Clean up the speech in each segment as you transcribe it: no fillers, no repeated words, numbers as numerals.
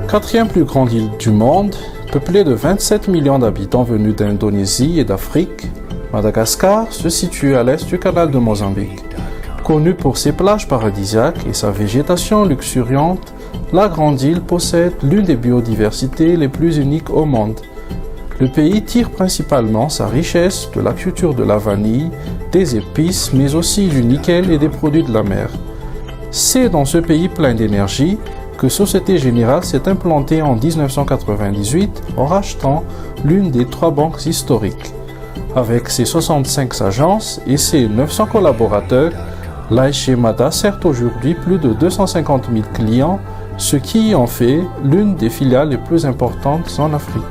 Quatrième plus grande île du monde, peuplée de 27 millions d'habitants venus d'Indonésie et d'Afrique, Madagascar se situe à l'est du canal de Mozambique. Connue pour ses plages paradisiaques et sa végétation luxuriante, la grande île possède l'une des biodiversités les plus uniques au monde. Le pays tire principalement sa richesse de la culture de la vanille, des épices, mais aussi du nickel et des produits de la mer. C'est dans ce pays plein d'énergie que Société Générale s'est implantée en 1998 en rachetant l'une des 3 banques historiques. Avec ses 65 agences et ses 900 collaborateurs, l'ASG Mada sert aujourd'hui plus de 250 000 clients, ce qui en fait l'une des filiales les plus importantes en Afrique.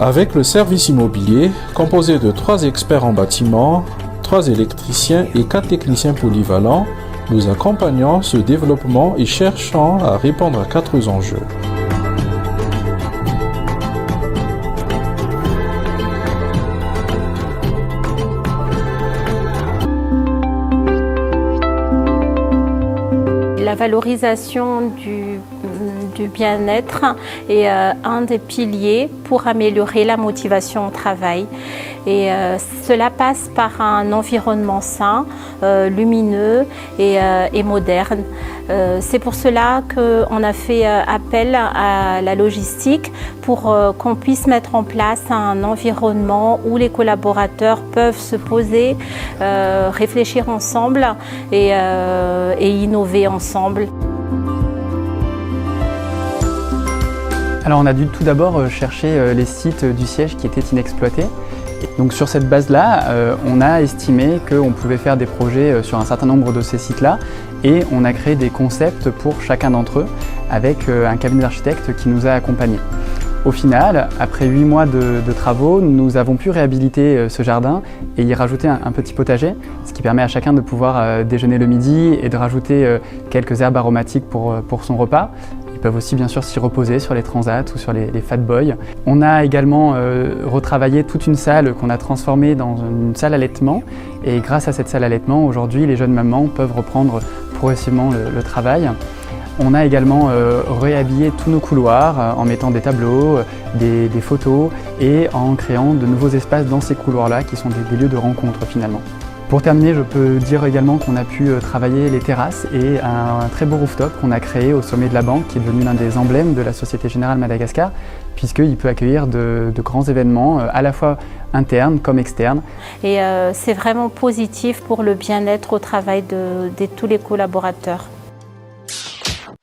Avec le service immobilier, composé de 3 experts en bâtiment, 3 électriciens et 4 techniciens polyvalents, nous accompagnons ce développement et cherchons à répondre à 4 enjeux. La valorisation du bien-être est un des piliers pour améliorer la motivation au travail. Et cela passe par un environnement sain, lumineux et moderne. C'est pour cela qu'on a fait appel à la logistique pour qu'on puisse mettre en place un environnement où les collaborateurs peuvent se poser, réfléchir ensemble et innover ensemble. Alors on a dû tout d'abord chercher les sites du siège qui étaient inexploités. Donc sur cette base-là, on a estimé qu'on pouvait faire des projets sur un certain nombre de ces sites-là et on a créé des concepts pour chacun d'entre eux avec un cabinet d'architectes qui nous a accompagnés. Au final, après 8 mois de travaux, nous avons pu réhabiliter ce jardin et y rajouter un petit potager, ce qui permet à chacun de pouvoir déjeuner le midi et de rajouter quelques herbes aromatiques pour son repas. Ils peuvent aussi bien sûr s'y reposer sur les transats ou sur les fat boys. On a également retravaillé toute une salle qu'on a transformée dans une salle allaitement et grâce à cette salle allaitement, aujourd'hui les jeunes mamans peuvent reprendre progressivement le travail. On a également réhabillé tous nos couloirs en mettant des tableaux, des photos et en créant de nouveaux espaces dans ces couloirs-là qui sont des lieux de rencontre finalement. Pour terminer, je peux dire également qu'on a pu travailler les terrasses et un très beau rooftop qu'on a créé au sommet de la banque qui est devenu l'un des emblèmes de la Société Générale Madagascar puisqu'il peut accueillir de grands événements à la fois internes comme externes. Et c'est vraiment positif pour le bien-être au travail de tous les collaborateurs.